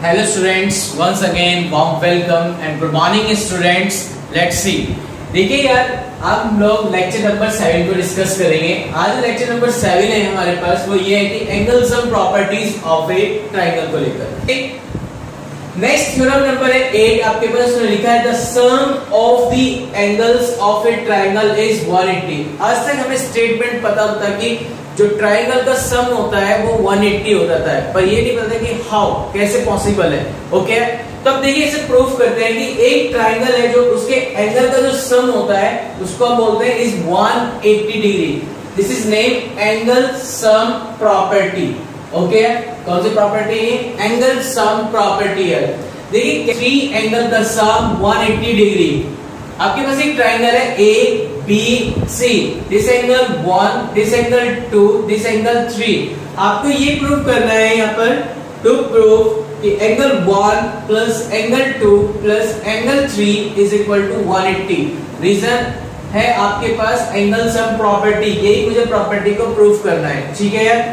Hello students, once again warm welcome and good morning students. Let's see. देखिए यार, अब हम लोग लेक्चर नंबर 7 को डिस्कस करेंगे। आज लेक्चर नंबर 7 है हमारे पास, वो ये है कि angle sum properties of a triangle को लेकर। नेक्स्ट थ्योरम नंबर है 8, आपके पास उसमें लिखा है the sum of the angles of a triangle is 180। आज तक हमें स्टेटमेंट पता होता कि जो ट्रायंगल का सम होता है वो 180 हो जाता है, पर ये नहीं पता कि हाउ, कैसे पॉसिबल है। ओके, तो अब देखिए इसे प्रूफ करते हैं कि एक ट्रायंगल है जो उसके एंगल का जो सम होता है उसको हम बोलते हैं is 180 degree. This is name angle sum property. Okay, कौन सी प्रॉपर्टी है? एंगल सम प्रॉपर्टी है। देखिए 3 एंगल का सम 180 डिग्री। आपके पास एक ट्रायंगल है A B C, this angle 1, this angle 2, this angle 3। आपको ये प्रूव करना है यहाँ पर टू प्रूव कि angle 1 plus angle 2 plus angle 3 is equal to 180। Reason है आपके पास एंगल सम प्रॉपर्टी, यही मुझे प्रॉपर्टी को प्रूव करना है। ठीक है यार,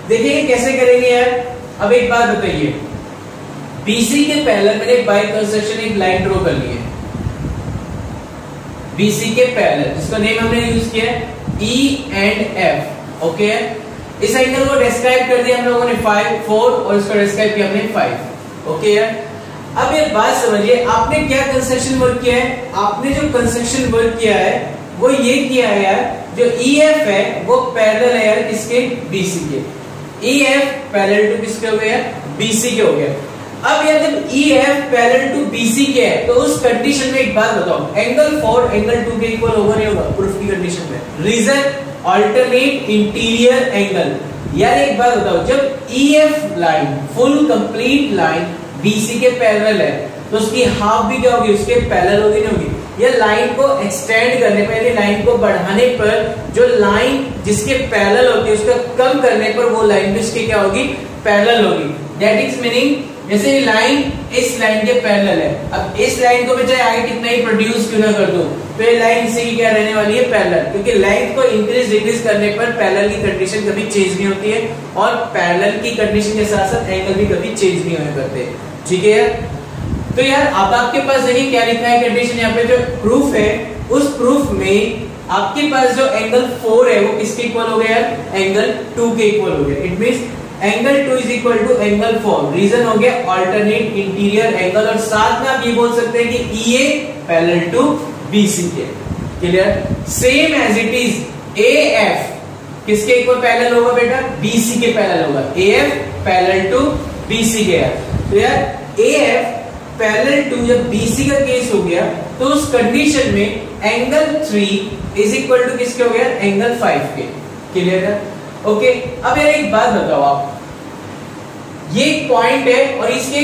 देखिए कैसे करेंगे यार। अब एक बात बताइए, बीसी के पैरेलल मैंने बाय कंस्ट्रक्शन एक लाइन ड्रॉ कर ली है बीसी के पैरेलल, जिसका नेम हमने यूज किया है ई एंड एफ। ओके, इस एंगल को डिस्क्राइब कर दिया हम लोगों ने 5 4 और इसको डिस्क्राइब किया हमने 5। ओके यार, अब ये बात समझिए, आपने क्या कंस्ट्रक्शन वर्क किया है? आपने जो कंस्ट्रक्शन वर्क किया है वो ये किया है यार, जो ई एफ है वो पैरेलल है यार किसके? बीसी के। ई एफ पैरेलल टू किसके हो गया? बीसी के हो गया। अब यार जब E F parallel to BC के है तो उस कंडीशन में एक बात बताओ, एंगल 4 एंगल 2 के इक्वल होगा नहीं होगा प्रूफ की कंडीशन में? Reason alternate interior angle. यार एक बात बताओ, जब E F line full complete line BC के पैरेलल है तो उसकी हाफ भी क्या होगी? उसके पैरेलल होगी नहीं होगी? या लाइन को एक्सटेंड करने पर, यानी लाइन को बढ़ाने पर जो लाइन जिसके पैरेलल होती है उसका कम करने पर वो लाइन भी इसके क्या होगी? पैरेलल होगी। दैट इज मीनिंग जैसे लाइन इस लाइन के पैरेलल है, अब इस लाइन को मैं चाहे आगे कितना ही प्रोड्यूस क्यों ना कर दूं तो ये लाइन इसी की क्या रहने वाली है? पैरेलल। क्योंकि लेंथ को इंक्रीज डिक्रीज करने पर पैरेलल की कंडीशन कभी चेंज नहीं होती है और पैरेलल की कंडीशन के साथ साथ एंगल भी कभी चेंज नहीं होने करते। ठीक है यार, तो यार अब आपके पास देखिए क्या लिखा है कंडीशन, यहाँ पे जो प्रूफ है उस प्रूफ में आपके पास जो एंगल 4 है वो किसके इक्वल हो गया? एंगल 2 के इक्वल हो गया। It means angle 2 is equal to angle 4। Reason हो गया अल्टरनेट इंटीरियर एंगल, और साथ में आप ये बोल सकते हैं कि E A parallel to BC के। Clear? Same as it is A F किसके इक्वल पैरेलल होगा बेटा? बीसी के पैरेलल होगा। A F parallel to BC के। तो यार ए एफ पैरेलल टू जब बीसी का केस हो गया तो उस कंडीशन में एंगल 3 इज इक्वल टू किसके हो गया? एंगल 5 के। क्लियर है? ओके, अब यार एक बात बताओ आप, ये एक पॉइंट है और इसके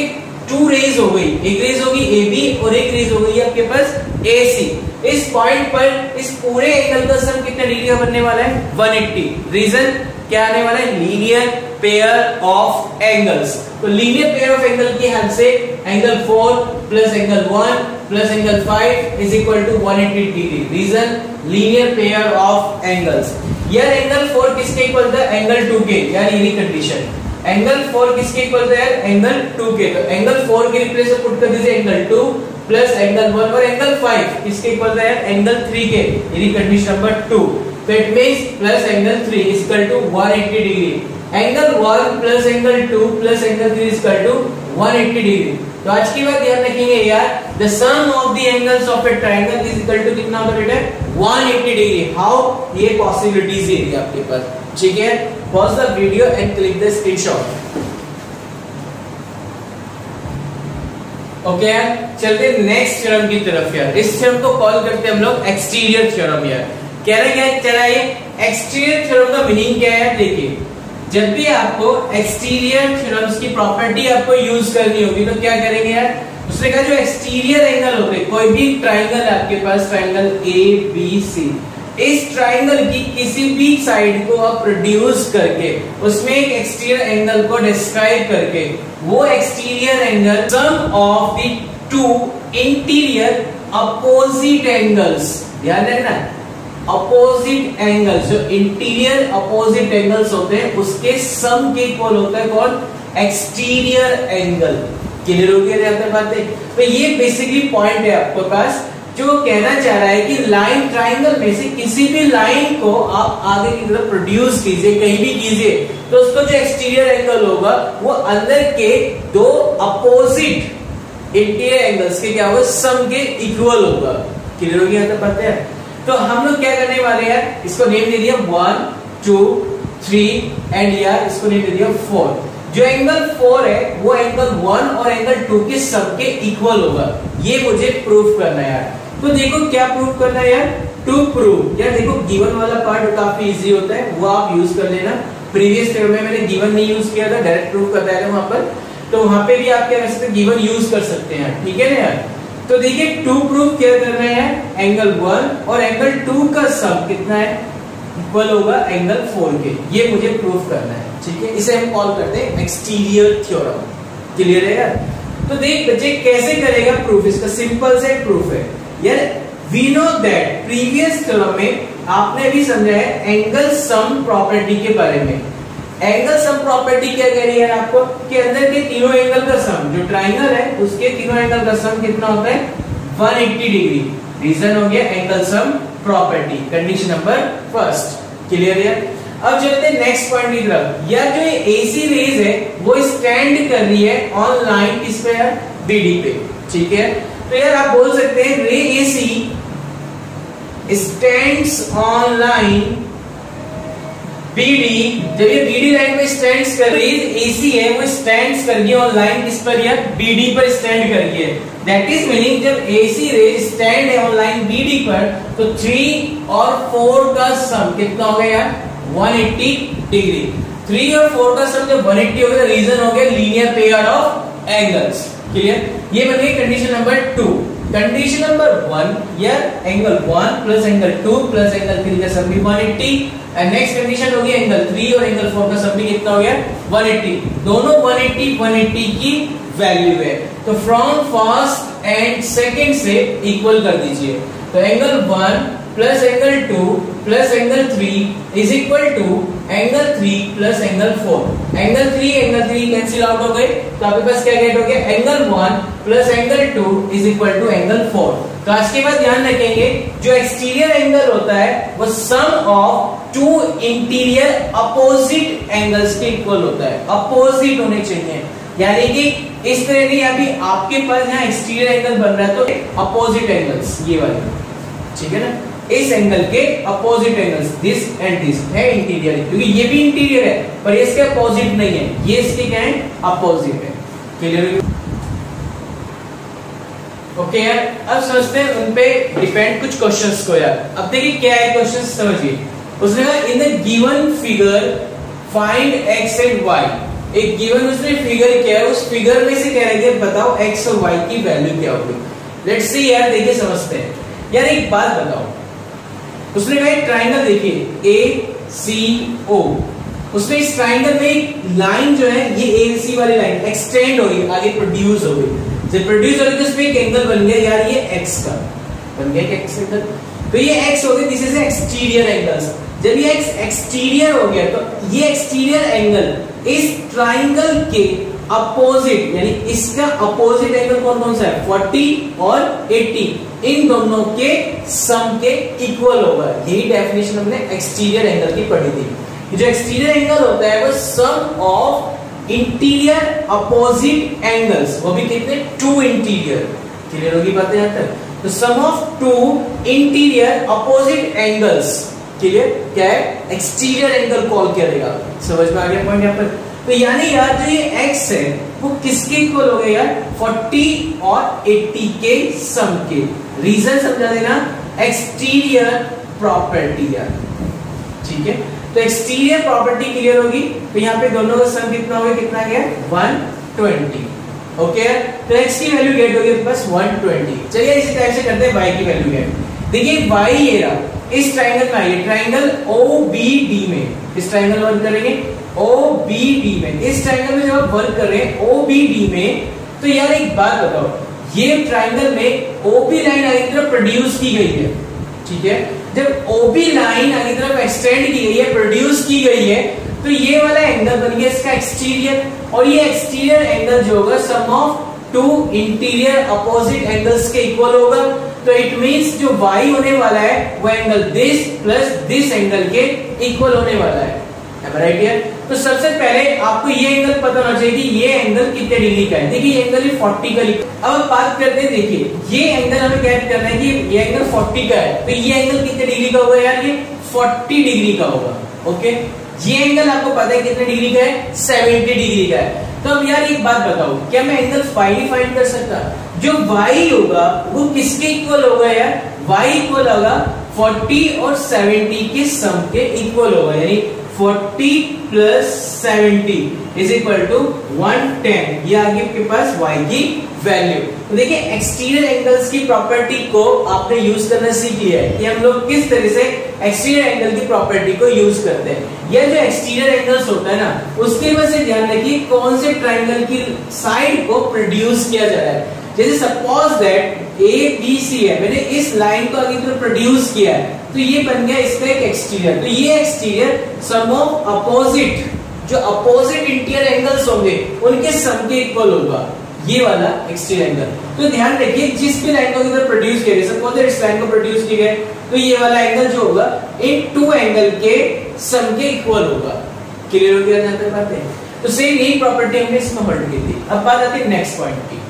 2 रेज हो गई, एक रेज होगी ए बी और एक रेज हो गई आपके पास ए सी। इस पॉइंट पर इस पूरे एंगल का सम कितना डिग्री का बनने वाला है? 180। रीजन क्या आने वाला है? Linear pair of angles. तो लीनियर पेयर ऑफ एंगल की हेल्प से angle 4 plus angle 1 plus angle 5 is equal to 180 degree. Reason linear pair of angles. यार एंगल 4 किसके इक्वल था? एंगल 2 के। यार ये कंडीशन, एंगल 4 किसके इक्वल था यार? एंगल 2 के। तो एंगल 4 के रिप्लेस में पुट कर दीजिए एंगल 2 प्लस एंगल 1 और एंगल 5 किसके इक्वल था यार? एंगल 3 के। ये कंडीशन नंबर 2। तो it means plus angle 3 is equal to 180 degree. Angle 1 plus angle 2 plus angle 3 is equal to 180 degree. तो आज की बात ध्यान रखेंगे यार, the sum of the angles of a triangle is equal to कितना होता है बेटा? 180 डिग्री। हाउ? ये पॉसिबिलिटीज है आपके पास। ठीक है, pause the video and click the screenshot. Okay यार, चलते नेक्स्ट थ्योरम की तरफ। यार इस थ्योरम को कॉल करते हैं हम लोग एक्सटीरियर थ्योरम। यार कह रहे हैं क्या चला ये एक्सटीरियर थ्योरम का मीनिंग क्या है? देखिए, जब भी आपको एक्सटीरियर थ्योरम्स की प्रॉपर्टी आपको यूज करनी होगी तो क्या करेंगे यार? उसने कहा जो एक्सटीरियर एंगल होते हैं, कोई भी ट्रायंगल है आपके पास, ट्रायंगल ए बी सी, इस ट्रायंगल की किसी भी साइड को आप प्रोड्यूस करके उसमें एक एक्सटीरियर एंगल को डिस्क्राइब करके वो exterior angle sum of the 2 interior opposite angles, ध्यान रखना, अपोजिट एंगल्स, जो इंटीरियर अपोजिट एंगल्स होते हैं उसके सम के इक्वल होता है कौन? Exterior angle. क्लियर हो गया यहाँ पे बातें? तो ये बेसिकली पॉइंट है आपके पास जो कहना चाह रहा है कि लाइन ट्राइंगल में से किसी भी लाइन को आप आगे की तरफ प्रोड्यूस कीजिए, कहीं भी कीजिए, तो उसका जो एक्सटीरियर एंगल होगा वो अंदर के दो अपोजिट इंटीरियर एंगल्स के क्या होगा, सम के इक्वल होगा। क्लियर हो गया यहाँ तक बात है? तो हम लोग क्या करने वाले हैं, इसको नेम दे दिया 1 2 3 एंड यार इसको नेम दे दिया 4। जो एंगल 4 है वो एंगल 1 और एंगल 2 के सम के इक्वल होगा, ये मुझे प्रूफ करना है यार। तो देखो क्या प्रूफ करना है यार, टू प्रूव। यार देखो गिवन वाला पार्ट काफी इजी होता है, वो आप यूज कर लेना। प्रीवियस स्टेप में मैंने गिवन नहीं यूज किया था, डायरेक्ट प्रूफ करता है वहां पर, तो वहां पे भी आप क्या कर सकते हैं, गिवन यूज कर सकते हैं, ठीक है ना यार। तो देखिए टू प्रूफ क्या करना है, एंगल 1 और एंगल 2 का सम कितना है, इक्वल होगा एंगल 4 के, ये मुझे प्रूफ करना है, ठीक है। इसे हम कॉल करते हैं एक्सटीरियर थ्योरम। क्लियर है यार? तो देख बच्चे कैसे करेगा प्रूफ, इसका सिंपल से प्रूफ है यार। We know that previous term में आपने भी समझा है एंगल सम प्रॉपर्टी के बारे में। एंगल सम प्रॉपर्टी क्या कह रही है आपको, कि अंदर के तीनों एंगल का सम, जो ट्राइंगल है उसके तीनों एंगल का सम कितना होता है, 180 डिग्री। रीजन हो गया angle sum property, condition number first. Clear है? अब चलते हैं नेक्स्ट पॉइंट की तरफ। यार जो ये एसी रेज है वो स्टैंड कर रही है ऑन लाइन किस पे यार, बीडी पे, ठीक है। तो यार आप बोल सकते हैं ray AC stands on line BD. जब ये बीडी लाइन पे स्टैंड्स कर रही है, एसी है वो स्टैंड्स कर रही है ऑन लाइन किस पर यार, बीडी पर स्टैंड कर रही है। दैट इज मीनिंग जब एसी रे स्टैंड है ऑन लाइन बीडी पर, तो 3 और 4 का सम कितना हो गया यार, 180 डिग्री। 3 और 4 का सम जब 180 हो गया, रीजन हो गया linear pair of angles. Clear? ये बन गई कंडीशन नंबर 2। कंडीशन नंबर 1 यार angle 1 plus angle 2 plus angle 3 का सम भी 180। एंड नेक्स्ट कंडीशन होगी एंगल 3 और एंगल 4 का सम भी कितना हो गया, 180। दोनों 180 की वैल्यू है, तो फ्रॉम फर्स्ट एंड सेकंड से इक्वल कर दीजिए। तो angle 1 plus angle 2 plus angle 3 is equal to angle 3 plus angle 4। Angle 3 cancel out हो गए, तो आपके पास क्या गेट हो गया, angle 1 plus angle 2 is equal to angle 4। तो आज के बाद ध्यान रखेंगे जो एक्सटीरियर एंगल होता है वो सम ऑफ 2 इंटीरियर अपोजिट एंगल्स के इक्वल होता है, अपोजिट होने चाहिए। यानी कि इस तरह की अभी आपके पास यहाँ एक्सटीरियर एंगल बन रहा है तो अपोजिट एंगल्स ये वाले, ठीक है ना, इस एंगल के opposite angles this and this है इंटीरियर, क्योंकि ये भी इंटीरियर है पर ये इसके अपोजिट नहीं है, ये इसके क्या है, अपोजिट है। क्लियर? ओके यार, अब समझते हैं उन पे डिपेंड कुछ क्वेश्चंस को यार। अब देखिए क्या है क्वेश्चन, समझिए। उसने कहा in the given figure find x and y। एक गिवन उसने फिगर किया है, उस फिगर में से कह रहे थे बताओ x और y की वैल्यू क्या होगी। लेट्स सी यार, देखिए समझते हैं यार। एक बात बताओ, उसने कहा एक ट्राइंगल देखिए ACO, उसमें इस ट्राइंगल में एक लाइन जो है ये AC वाली लाइन एक्सटेंड हो गई, आगे प्रोड्यूस हो गई। जब प्रोड्यूस हो गई तो इसमें एक एंगल बन गया यार, ये x का बन गया क्या x एंगल, तो ये x हो गया, दिस इज एक्सटीरियर एंगल्स। जब ये x एक्सटीरियर हो गया तो ये एक्सटीरियर एंगल इस ट्राइंगल के अपोजिट, यानी इसका अपोजिट एंगल कौन कौन सा है, 40 और 80, इन दोनों के सम के इक्वल होगा। यही डेफिनेशन हमने एक्सटीरियर एंगल की पढ़ी थी। जो एक्सटीरियर एंगल होता है वो सम ऑफ इंटीरियर अपोजिट एंगल्स, वो भी कितने, 2 इंटीरियर। क्लियर होगी बात यहां तक? तो sum of 2 interior opposite angles, clear, क्या है, एक्सटीरियर एंगल कॉल करेगा। समझ में आ गया पॉइंट यहां पर? तो यानी यार जो ये x है वो किसके इक्वल हो गया यार, 40 और 80 के सम के। रीजन समझा देना, एक्सटीरियर प्रॉपर्टी यार, ठीक है। तो एक्सटीरियर प्रॉपर्टी क्लियर होगी, तो यहाँ पे दोनों का सम कितना हो गया, कितना गया, 120। ओके, तो x की वैल्यू गेट होगी बस 120। चलिए इसी टाइप से करते हैं y की वैल्यू गेट। देखिए y ये रहा, इस ट्राइंगल में आइए, ट्राइंगल OBD में, इस ट्राइंगल वर्क करेंगे OBD में, इस ट्राइंगल में जब आप वर्क कर रहे हैं OBD में, तो यार एक बात बताओ, ये ट्राइंगल में OB लाइन आगे की तरफ प्रोड्यूस की गई है, ठीक है। जब OB लाइन आगे की तरफ एक्सटेंड की गई है, प्रोड्यूस की गई है, तो ये वाला एंगल बन गया इसका एक्सटीरियर, और ये एक्सटीरियर एंगल जो होगा sum of two interior opposite angles के इक्वल होगा। तो इट मींस जो y होने वाला है वो angle this plus this angle के इक्वल होने वाला है। Right here. तो सबसे पहले आपको ये एंगल पता होना चाहिए कि ये एंगल कितने डिग्री का है। देखिए ये एंगल भी 40 का लिखा। अब बात करते हैं, देखिए ये एंगल हमें कैलकुलेट करना है कि ये एंगल 40 का है, तो ये एंगल कितने डिग्री का होगा यार, ये 40 डिग्री का होगा। ओके, ये एंगल आपको पता है कितने डिग्री का है, 70 डिग्री का है। तो अब यार एक बात बताओ, क्या मैं एंगल फाई फाइंड कर सकता? जो y होगा वो किसके इक्वल होगा यार, y इक्वल होगा 40 और 70 के सम के इक्वल होगा, यानी 40 प्लस 70 इज इक्वल टू 110। ये आगे आपके पास y की वैल्यू। तो देखिए एक्सटीरियर एंगल्स की प्रॉपर्टी को आपने यूज करना सीख लिया है कि हम लोग किस तरह से एक्सटीरियर एंगल की प्रॉपर्टी को यूज करते हैं। यह जो एक्सटीरियर एंगल्स होता है ना, उसके वजह से ध्यान रखिए कौन से ट्राइंगल की साइड को प्रोड्यूस किया जा रहा है। जैसे सपोज दैट ABC है, मैंने इस लाइन को आगे की प्रोड्यूस किया है, तो ये बन गया इसका एक एक्सटीरियर। तो ये एक्सटीरियर सम ऑफ अपोजिट, जो अपोजिट इंटीरियर एंगल्स होंगे उनके सम के इक्वल होगा, ये वाला एक्सटीरियर एंगल। तो ध्यान रखिए जिस भी लाइन को इधर प्रोड्यूस किया गया, सपोज इस लाइन को प्रोड्यूस किया गया, तो ये वाला एंगल जो होगा इन टू एंगल के सम के इक्वल होगा। क्लियर हो गया यहाँ तक बातें? तो सेम यही प्रॉपर्टी हमने इसमें होल्ड की थी। अब बात आती है नेक्स्ट पॉइंट की।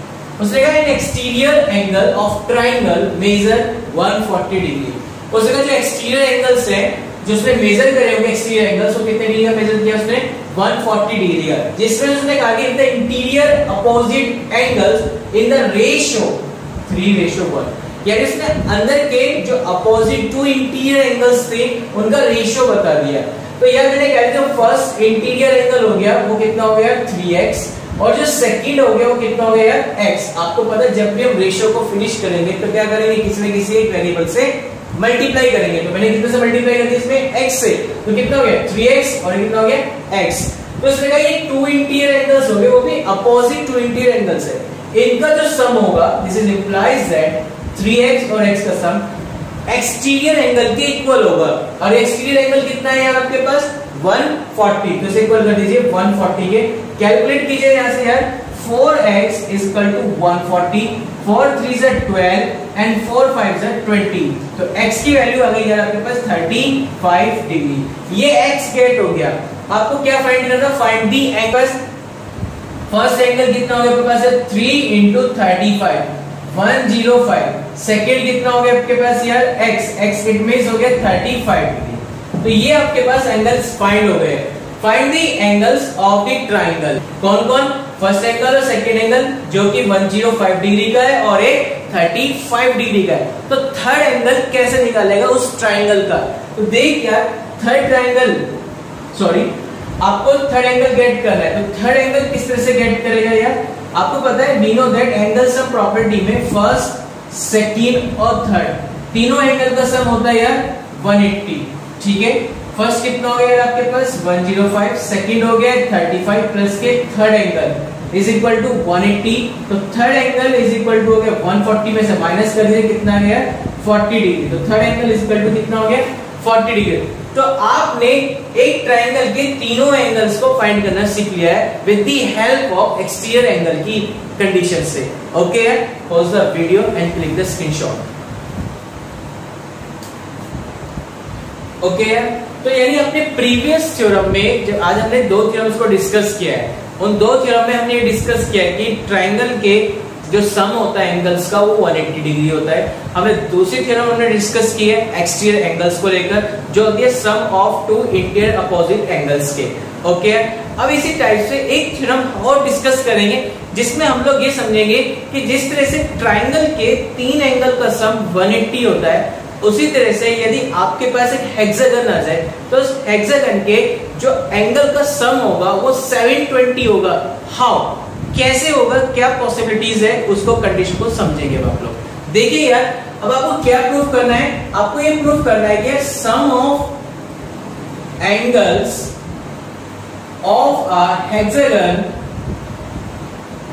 उसने कहा an exterior angle of triangle measure 140 degree. उसने कहा जो एक्सटीरियर एंगल्स हैं जो उसने मेजर करे होंगे एक्सटीरियर एंगल्स, वो कितने डिग्री का मेजर किया उसने, 140 डिग्री का, जिसमें उसने कहा कि the interior opposite angles in the ratio 3:1, यानी उसने अंदर के जो अपोजिट टू इंटीरियर एंगल्स थे उनका रेशियो बता दिया। तो यार मैंने कहा जो फर्स्ट इंटीरियर एंगल हो गया वो कितना हो गया 3x, और जो सेकंड हो गया वो कितना हो गया x। आपको पता है जब भी हम रेशियो को फिनिश करेंगे तो क्या करेंगे, किसी न किसी एक वेरिएबल से मल्टीप्लाई करेंगे। तो मैंने कितने से मल्टीप्लाई कर दिया इसमें, x से, तो कितना हो गया 3x और कितना हो गया x। तो इसने कहा ये टू इंटीरियर एंगल्स हो गए, वो भी अपोजिट टू इंटीरियर एंगल्स है, इनका जो सम होगा this is implies that 3x और x का सम एक्सटीरियर एंगल के इक्वल होगा। और एक्सटीरियर एंगल कितना है यार आपके पास 140, तो इसे इक्वल कर दीजिए 140 के। कैलकुलेट कीजिए यहां से यार 4x is equal to 140, 4 3 is 12 and 4 5 is 20। तो x की वैल्यू आ गई यार आपके पास 35 डिग्री। ये x गेट हो गया। आपको क्या फाइंड करना, find the angle. First angle कितना हो गया आपके पास 3 into 35 105। सेकेंड कितना हो गया आपके पास यार x इट मींस हो गया 35 डिग्री। तो ये आपके पास एंगल्स फाइंड हो गए। Find the angles of the triangle. कौन कौन, फर्स्ट एंगल और सेकेंड एंगल जो कि 105 डिग्री का है और एक 35 डिग्री का है। तो थर्ड एंगल कैसे निकालेगा उस ट्राइंगल का, तो देख यार थर्ड ट्राइंगल, सॉरी आपको थर्ड एंगल गेट करना है। तो थर्ड एंगल किस तरह से गेट करेगा यार, आपको पता है we know that angle sum property में फर्स्ट सेकेंड और थर्ड तीनों एंगल का सम होता है यार 180। ठीक है, फर्स्ट कितना हो गया आपके पास 105, सेकंड हो गया 35 प्लस के third angle is equal to 180। तो third angle is equal to हो गया 140 में से माइनस कर दीजिए कितना आ गया 40 डिग्री। तो third angle is equal to कितना हो गया 40 डिग्री। तो आपने एक ट्राइंगल के तीनों एंगल्स को फाइंड करना सीख लिया है with the help of exterior angle की कंडीशन से। Okay, pause the video and click the screenshot. Okay, तो यानी अपने प्रीवियस थ्योरम में जब आज हमने दो थ्योरम्स को डिस्कस किया है, उन दो थ्योरम में हमने ये डिस्कस किया है कि ट्राइंगल के जो सम होता है एंगल्स का वो 180 डिग्री होता है। हमने दूसरी थ्योरम हमने डिस्कस की है एक्सटीरियर एंगल्स को लेकर जो होती है sum of two interior opposite angles के। ओके, अब इसी टाइप से एक थ्योरम और डिस्कस करेंगे जिसमें हम लोग ये समझेंगे कि जिस तरह से ट्राइंगल के तीन एंगल का सम 180 होता है, उसी तरह से यदि आपके पास एक हेक्सागन आ जाए तो उस हेक्सागन के जो एंगल का सम होगा वो 720 होगा। हाउ, कैसे होगा, क्या पॉसिबिलिटीज है, उसको कंडीशन को समझेंगे आप लोग। देखिए यार अब आपको क्या प्रूफ करना है, आपको ये प्रूफ करना है कि sum of angles of a hexagon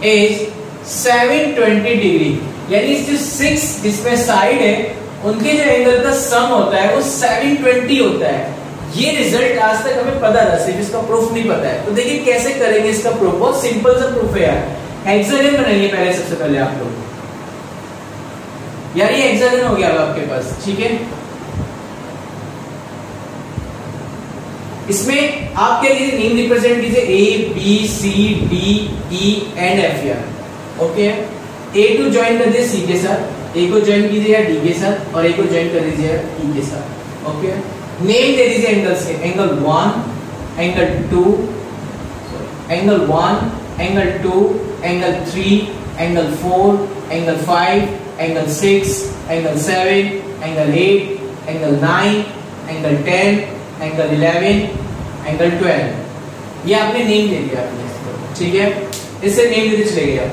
is 720 degree, यानी जो 6 जिसमें साइड है उनके जो एंगल का सम होता है वो 720 होता है। ये रिजल्ट आज तक हमें पता था, सिर्फ इसका प्रूफ नहीं पता है। तो देखिए कैसे करेंगे इसका प्रूफ, बहुत सिंपल सा प्रूफ है यार। हेक्सागन बनाइए पहले, सबसे पहले आप लोग। यार ये हेक्सागन हो गया अब आपके पास, ठीक है। इसमें आप क्या कीजिए, नेम रिप्रेजेंट कीजिए A B C D E and F यार, ओके। A टू ज्वाइन कर दीजिए C के साथ, A को ज्वाइन कीजिए या D के साथ, और A को ज्वाइन कर दीजिए E के साथ, ओके। नेम दे दीजिए एंगल्स के, angle 1, angle 2, angle 1, angle 2, angle 3, angle 4, angle 5, angle 6, angle 7, angle 8, angle 9, angle 10, angle 11, angle 12। ये आपने नेम दे दिया आपने इसको, ठीक है। इससे नेम देते चले गए आप।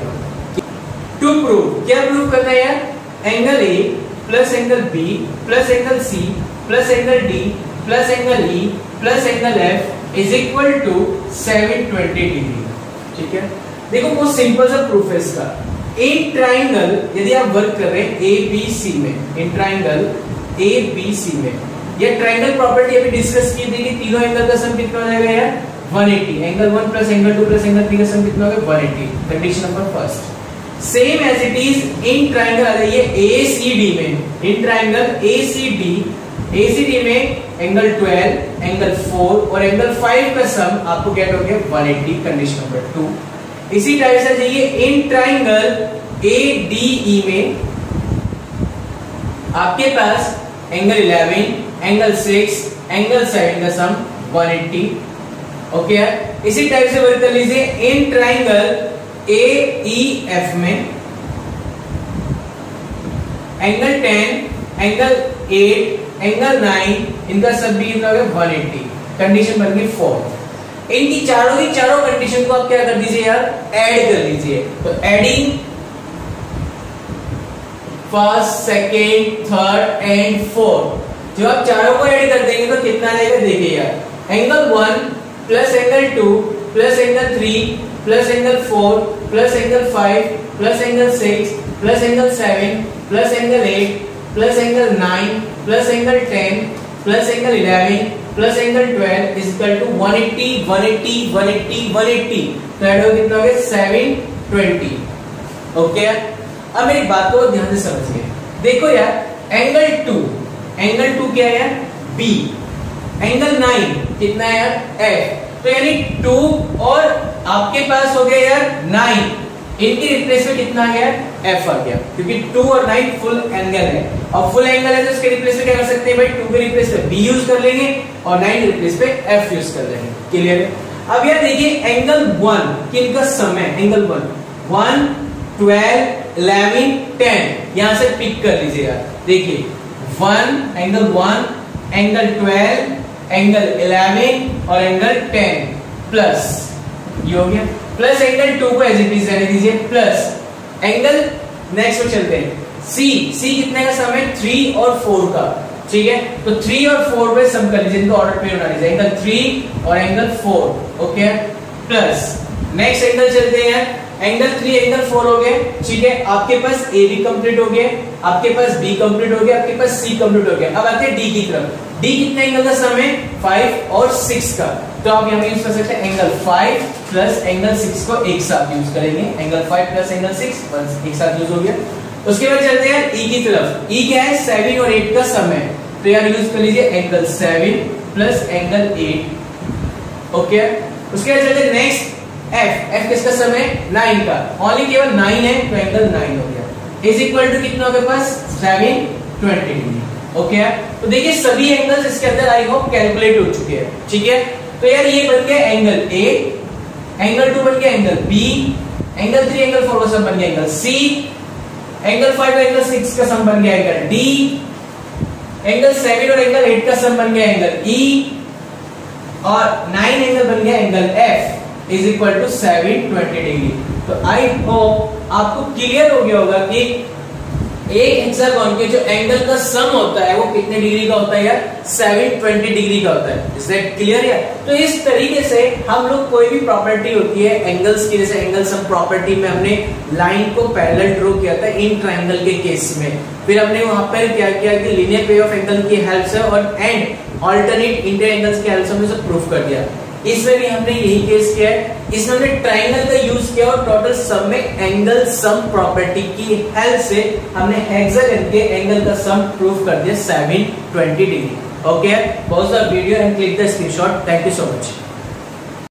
टू प्रूव, क्या प्रूव करना है यार, angle A plus angle B plus angle C plus angle D plus angle E plus angle F is equal to 720 degree, ठीक है। देखो बहुत सिंपल सा प्रूफ है इसका। इन ट्राइंगल यदि आप वर्क कर रहे हैं ABC में, इन ट्राइंगल ABC में, ये ट्राइंगल प्रॉपर्टी अभी डिस्कस की थी कि तीनों एंगल का सम कितना हो जाएगा यार, 180। Angle 1 plus angle 2 plus angle 3 का सम कितना होगा, 180। Condition number first. Same as it is in triangle आ जाइए ACD में, इन ट्राइंगल ACD में एंगल 12, एंगल 4 और एंगल 5 का सम आपको गेट हो गया 180, कंडीशन नंबर 2। इसी टाइप से जाइए इन ट्राइंगल ADE में आपके पास एंगल 11, एंगल 6, एंगल 7 का सम 180, ओके। इसी टाइप से वर्क कर लीजिए इन ट्राइंगल AEF में एंगल 10, एंगल 8, एंगल 9, इनका सब भी कितना हो गया 180, कंडीशन बन गई 4। इनकी चारों की चारों कंडीशन को आप क्या कर दीजिए यार, ऐड कर लीजिए। तो adding first, second, third and fourth, जो आप चारों को ऐड कर देंगे तो कितना आएगा देखिए यार, angle 1 plus angle 2 plus angle 3 plus angle 4 plus angle 5 plus angle 6 plus angle 7 plus angle 8 plus angle 9 plus angle 10 plus angle 11 plus angle 12 is equal to 180 180 180 180। तो ऐड हो कितना हो गया 720, ओके। अब मेरी बात को ध्यान से समझिए। देखो यार एंगल 2 क्या है यार, B। एंगल 9 कितना है यार, F। तो यानी 2 और आपके पास हो गया यार 9, इनकी रिप्लेस में कितना आ गया, F आ गया, क्योंकि 2 और 9 फुल एंगल है। और फुल एंगल है तो इसके रिप्लेस में क्या कर सकते हैं भाई, 2 के रिप्लेस में B यूज कर लेंगे और 9 के रिप्लेस में F यूज कर लेंगे, क्लियर है। अब यार देखिए एंगल 1 किनका सम है, एंगल 1 12 11 10, यहां से पिक कर लीजिए यार। देखिए 1 एंगल 1 एंगल 12 एंगल 11 और एंगल 10 प्लस, ये हो गया, प्लस एंगल 2 को एज इट इज रहने दीजिए, प्लस एंगल नेक्स्ट पे चलते हैं C कितने का सम है, 3 और 4 का, ठीक है। तो 3 और 4 पे सम कर लीजिए, इनको ऑर्डर पे बना लीजिए, एंगल 3 और angle 4, okay. Plus next angle चलते हैं, एंगल 3 एंगल 4 हो गए, ठीक है। आपके पास A भी कंप्लीट हो गया, आपके पास B कंप्लीट हो गया, आपके पास C कंप्लीट हो गया। अब आते हैं D की तरफ। D कितने एंगल का सम है, 5 और 6 का। तो आप यहाँ यूज कर सकते हैं एंगल 5 प्लस एंगल 6 को एक साथ यूज करेंगे, एंगल 5 प्लस एंगल 6 एक साथ यूज हो गया। उसके बाद चलते हैं E की तरफ। E क्या है, 7 और 8 का सम है, तो यार यूज कर लीजिए एंगल 7 प्लस एंगल 8, ओके। उसके बाद चलते हैं नेक्स्ट F किसका सम है, 9 का, ओनली केवल 9 है तो एंगल 9 हो गया, इज इक्वल टू कितना होगा पास 720 डिग्री, ओके। तो देखिए सभी एंगल्स इसके अंदर आई होप कैलकुलेट हो चुके हैं, ठीक है। तो यार ये बन गया एंगल A, एंगल 2 बन गया एंगल B, एंगल 3 एंगल 4 का सम बन गया एंगल C, एंगल 5 और एंगल 6 का सम बन गया एंगल D, एंगल 7 और एंगल 8 का सम बन गया एंगल E, और 9 एंगल बन गया angle F is equal to 720 degree. तो आई होप आपको क्लियर हो गया होगा कि एक हेक्सागोन के जो एंगल का सम होता है वो कितने डिग्री का होता है यार, 720 डिग्री का होता है। इज दैट क्लियर यार। तो इस तरीके से हम लोग कोई भी प्रॉपर्टी होती है एंगल्स की, जैसे एंगल सम प्रॉपर्टी में हमने लाइन को पैरेलल ड्रॉ किया था इन ट्रायंगल के केस में, फिर हमने वहां पर क्या किया कि लीनियर पेयर ऑफ एंगल की हेल्प से और एंड अल्टरनेट इंटर एंगल्स की हेल्प से हमने सब प्रूफ कर दिया। इसमें भी हमने यही केस किया है। इसमें हमने ट्राइंगल का यूज किया और टोटल सम में एंगल सम प्रॉपर्टी की हेल्प से हमने हेक्सागन के एंगल का सम प्रूव कर दिया 720 degree. Okay, pause the video and click the screenshot. Thank you so much.